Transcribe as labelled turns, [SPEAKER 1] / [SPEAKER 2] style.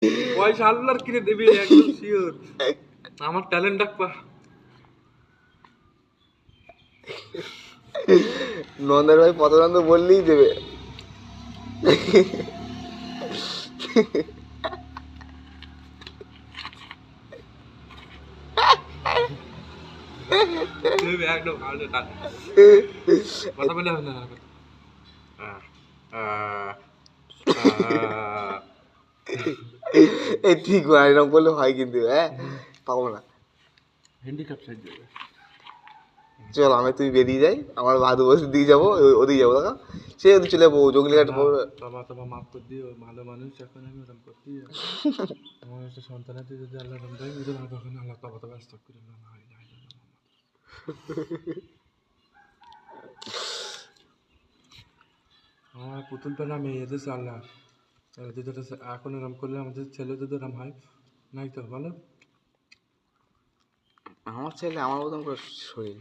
[SPEAKER 1] পয়সা আল্লাহর কিনে দেবে একদম শিওর। আমার ট্যালেন্ট ডাকবা।
[SPEAKER 2] নন্দের ভাই পথনন্দ বললেই দেবে।
[SPEAKER 1] দেবে একদম 100 কথা বলে হবে না।
[SPEAKER 2] এই ঠিক এরকম করলে হয় কিন্তু, হ্যাঁ পাবো না।
[SPEAKER 1] হ্যান্ডিক্যাপ সাইজ দেবে।
[SPEAKER 2] চল আমি তুই বেরিয়ে যাই, আমার ভাদু বসে দিয়ে যাবো, ওদিকে যাবো দেখা, সে ওদিকে চলে যাবো জঙ্গলি ঘাট পড়বে।
[SPEAKER 1] তবা মাফ করে দিও, ভালো মানুষ এখন আমি ওরকম করতে আমার একটা সন্তান আছে, যদি আল্লাহ রম দেয় ওদের আর কখনো আল্লাহ তবা ব্যস্ত করে না হয় না। আমার পুতুল পেলাম এদের আল্লাহ যদি এখন এরম করলে আমাদের ছেলে যদি এরম হয় নাই তো বলো।
[SPEAKER 2] আমার ছেলে আমার মতন করে শরীর,